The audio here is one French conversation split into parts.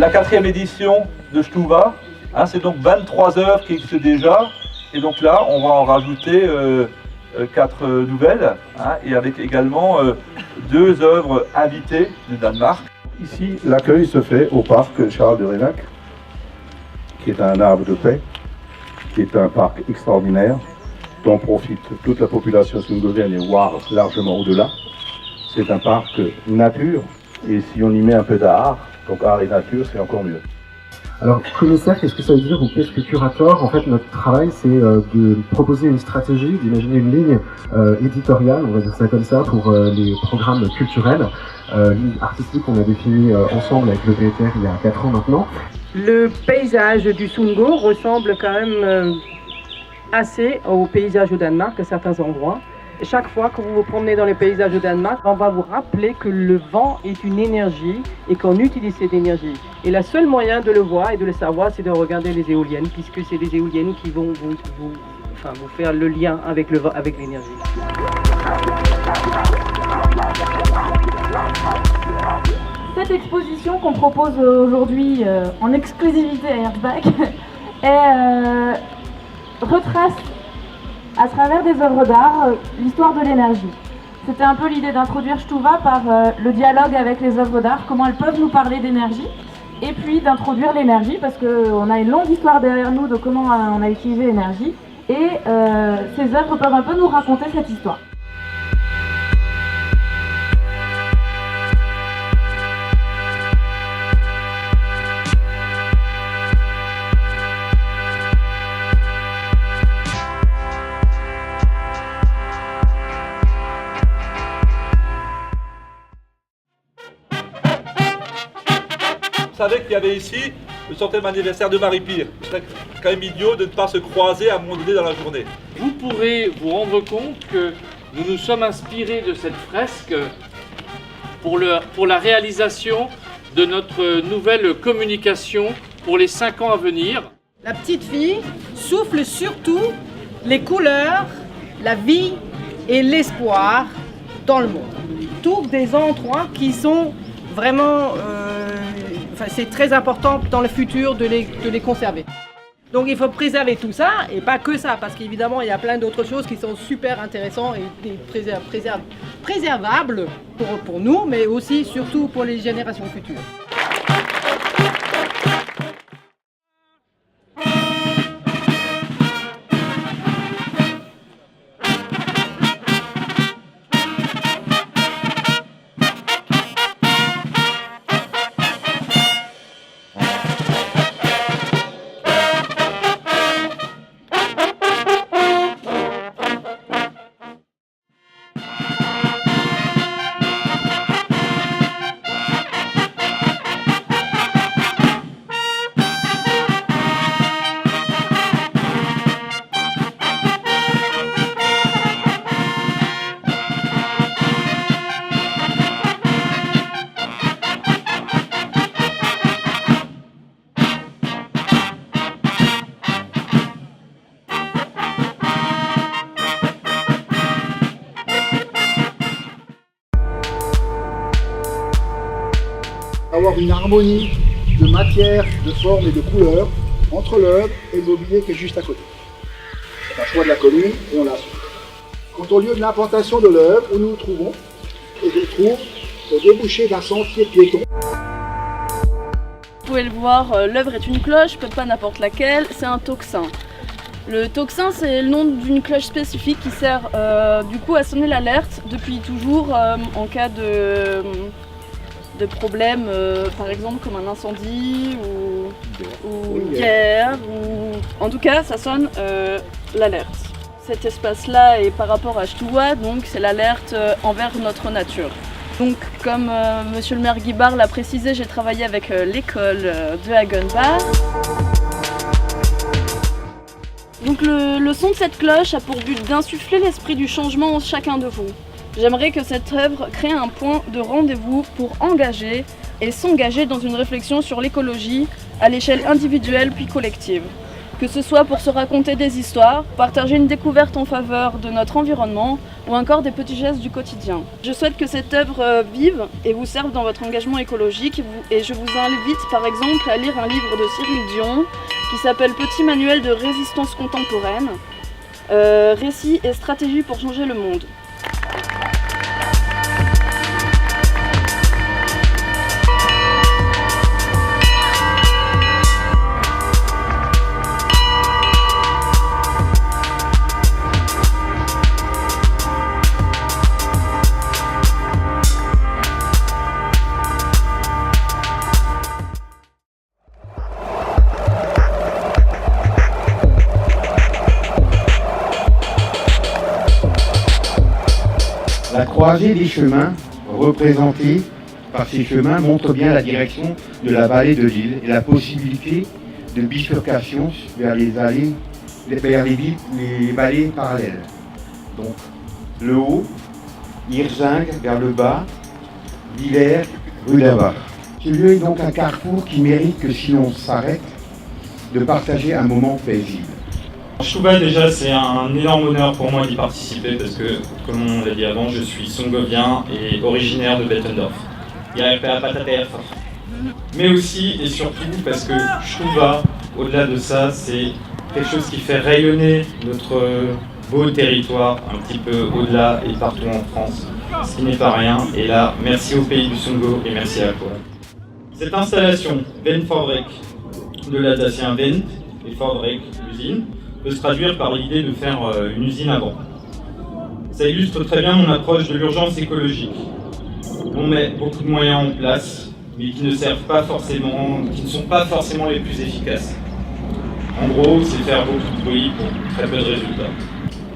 la 4e édition de Stuva. Hein, c'est donc 23 œuvres qui existent déjà. Et donc là, on va en rajouter 4 nouvelles, hein, et avec également 2 œuvres invitées du Danemark. Ici, l'accueil se fait au parc Charles de Rénac, qui est un arbre de paix, qui est un parc extraordinaire, dont profite toute la population sungovienne et voire largement au-delà. C'est un parc nature, et si on y met un peu d'art, donc art et nature, c'est encore mieux. Alors, commissaire, qu'est-ce que ça veut dire ou qu'est-ce que curateur? En fait, notre travail, c'est de proposer une stratégie, d'imaginer une ligne éditoriale, on va dire ça comme ça, pour les programmes culturels, ligne artistique qu'on a définie ensemble avec le BTR il y a 4 ans maintenant. Le paysage du Sungo ressemble quand même assez au paysage au Danemark à certains endroits. Chaque fois que vous vous promenez dans les paysages au Danemark, on va vous rappeler que le vent est une énergie et qu'on utilise cette énergie. Et le seul moyen de le voir et de le savoir, c'est de regarder les éoliennes, puisque c'est les éoliennes qui vont vous faire le lien avec l'énergie. Cette exposition qu'on propose aujourd'hui en exclusivité à Herzbach retrace à travers des œuvres d'art l'histoire de l'énergie. C'était un peu l'idée d'introduire Stuva par le dialogue avec les œuvres d'art, comment elles peuvent nous parler d'énergie, et puis d'introduire l'énergie, parce qu'on a une longue histoire derrière nous de comment on a utilisé l'énergie, et ces œuvres peuvent un peu nous raconter cette histoire. Vous savez qu'il y avait ici le 100e anniversaire de Marie-Pire. Ce serait quand même idiot de ne pas se croiser à un moment donné dans la journée. Vous pourrez vous rendre compte que nous nous sommes inspirés de cette fresque pour la réalisation de notre nouvelle communication pour les 5 ans à venir. La petite fille souffle surtout les couleurs, la vie et l'espoir dans le monde. Tous des endroits qui sont vraiment... c'est très important dans le futur de les conserver. Donc il faut préserver tout ça, et pas que ça, parce qu'évidemment il y a plein d'autres choses qui sont super intéressantes et préservables pour nous, mais aussi surtout pour les générations futures. Avoir une harmonie de matière, de forme et de couleur entre l'œuvre et le mobilier qui est juste à côté. C'est un choix de la commune et on l'assume. Quant au lieu de l'implantation de l'œuvre, où nous nous trouvons, et je trouve au débouché d'un sentier piéton. Vous pouvez le voir, l'œuvre est une cloche, peut pas n'importe laquelle, c'est un tocsin. Le tocsin, c'est le nom d'une cloche spécifique qui sert du coup à sonner l'alerte depuis toujours en cas de problèmes, par exemple comme un incendie ou une guerre. En tout cas, ça sonne l'alerte. Cet espace-là est par rapport à Stuva, donc c'est l'alerte envers notre nature. Donc comme monsieur le maire Guibard l'a précisé, j'ai travaillé avec l'école de Hagenbach. Donc le son de cette cloche a pour but d'insuffler l'esprit du changement en chacun de vous. J'aimerais que cette œuvre crée un point de rendez-vous pour engager et s'engager dans une réflexion sur l'écologie à l'échelle individuelle puis collective. que ce soit pour se raconter des histoires, partager une découverte en faveur de notre environnement ou encore des petits gestes du quotidien. Je souhaite que cette œuvre vive et vous serve dans votre engagement écologique et je vous invite par exemple à lire un livre de Cyril Dion qui s'appelle Petit manuel de résistance contemporaine, récits et stratégies pour changer le monde. La croisée des chemins représentée par ces chemins montre bien la direction de la vallée de Lille et la possibilité de bifurcation vers les vallées parallèles. Donc le haut, Hirzingue vers le bas, Villers, rue d'Avars. Ce lieu est donc un carrefour qui mérite que si l'on s'arrête, de partager un moment paisible. Stouva, déjà, c'est un énorme honneur pour moi d'y participer parce que, comme on l'a dit avant, je suis songovien et originaire de Bettendorf. Mais aussi et surtout parce que Stouva, au-delà de ça, c'est quelque chose qui fait rayonner notre beau territoire un petit peu au-delà et partout en France, ce qui n'est pas rien. Et là, merci au pays du Songo et merci à toi. Cette installation, Venfabrik, de l'Alsacien Vent et Fabrik, l'usine, peut se traduire par l'idée de faire une usine à vent. Ça illustre très bien mon approche de l'urgence écologique. On met beaucoup de moyens en place, mais qui ne servent pas forcément, qui ne sont pas forcément les plus efficaces. En gros, c'est faire beaucoup de bruit pour très peu de résultats.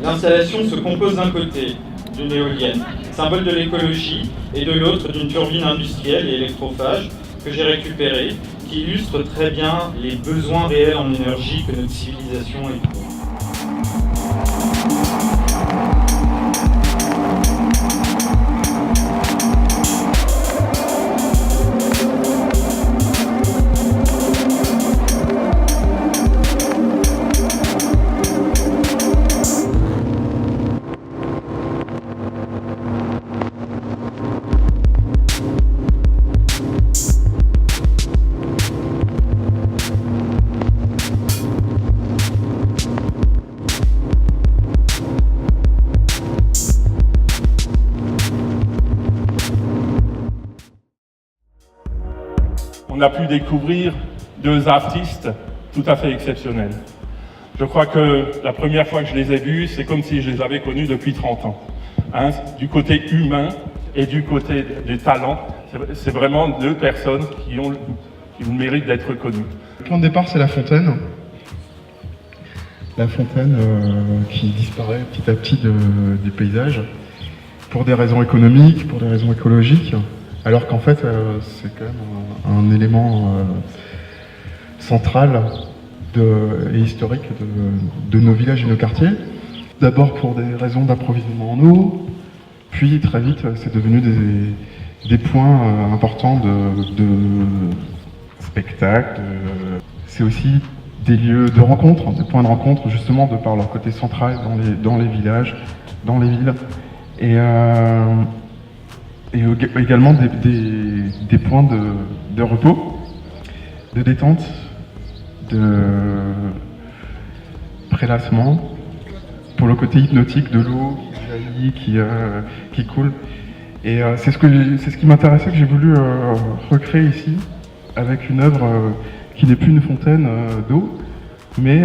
L'installation se compose d'un côté d'une éolienne, symbole de l'écologie, et de l'autre d'une turbine industrielle et électrophage que j'ai récupérée, qui illustre très bien les besoins réels en énergie que notre civilisation éprouve. On a pu découvrir deux artistes tout à fait exceptionnels. Je crois que la première fois que je les ai vus, c'est comme si je les avais connus depuis 30 ans. Hein, du côté humain et du côté du talent, c'est vraiment deux personnes qui ont le mérite d'être connues. Le point de départ, c'est la fontaine. La fontaine qui disparaît petit à petit du paysage pour des raisons économiques, pour des raisons écologiques. Alors qu'en fait, c'est quand même un élément central et historique de nos villages et nos quartiers. D'abord pour des raisons d'approvisionnement en eau, puis très vite, c'est devenu des points importants de spectacle. C'est aussi des lieux de rencontre, des points de rencontre justement de par leur côté central dans les villages, dans les villes. Et également des points de repos, de détente, de prélassement, pour le côté hypnotique de l'eau qui jaillit, qui coule. Et c'est ce qui m'intéressait, que j'ai voulu recréer ici, avec une œuvre qui n'est plus une fontaine d'eau, mais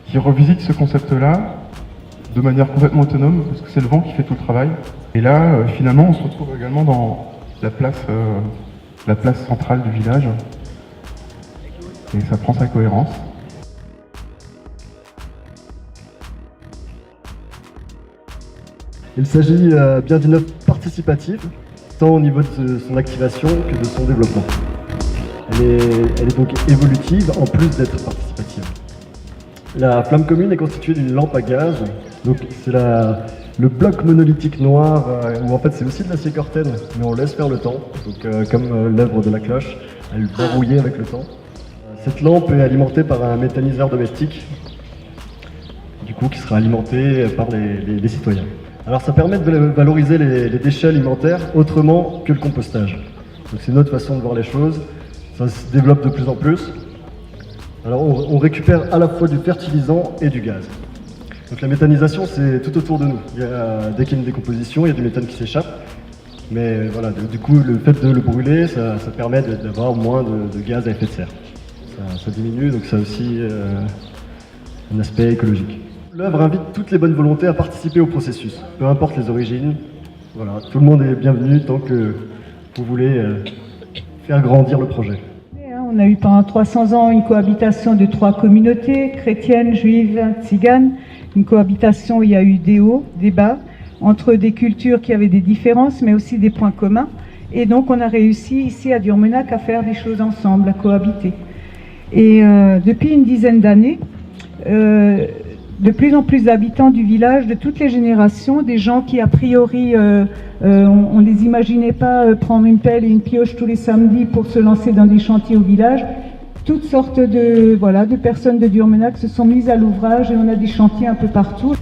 qui revisite ce concept-là de manière complètement autonome, parce que c'est le vent qui fait tout le travail. Et là, finalement, on se retrouve également dans la place centrale du village, et ça prend sa cohérence. Il s'agit bien d'une œuvre participative, tant au niveau de son activation que de son développement. Elle est donc évolutive en plus d'être participative. La flamme commune est constituée d'une lampe à gaz, donc c'est le bloc monolithique noir, où en fait c'est aussi de l'acier corten, mais on laisse faire le temps, donc comme l'œuvre de la cloche, elle va rouiller avec le temps. Cette lampe est alimentée par un méthaniseur domestique, du coup qui sera alimenté par les citoyens. Alors ça permet de valoriser les déchets alimentaires autrement que le compostage. Donc c'est une autre façon de voir les choses, ça se développe de plus en plus. Alors on récupère à la fois du fertilisant et du gaz. Donc la méthanisation c'est tout autour de nous. Dès qu'il y a une décomposition, il y a du méthane qui s'échappe. Mais voilà, du coup le fait de le brûler, ça permet d'avoir moins de gaz à effet de serre. Ça diminue, donc ça a aussi un aspect écologique. L'œuvre invite toutes les bonnes volontés à participer au processus, peu importe les origines. Voilà, tout le monde est bienvenu tant que vous voulez faire grandir le projet. On a eu pendant 300 ans une cohabitation de 3 communautés, chrétiennes, juives, tziganes. Une cohabitation où il y a eu des hauts, des bas, entre des cultures qui avaient des différences, mais aussi des points communs. Et donc on a réussi ici à Durmenac à faire des choses ensemble, à cohabiter. Et depuis une dizaine d'années, de plus en plus d'habitants du village, de toutes les générations, des gens qui a priori, on ne les imaginait pas prendre une pelle et une pioche tous les samedis pour se lancer dans des chantiers au village. Toutes sortes de personnes de Durmenac se sont mises à l'ouvrage et on a des chantiers un peu partout.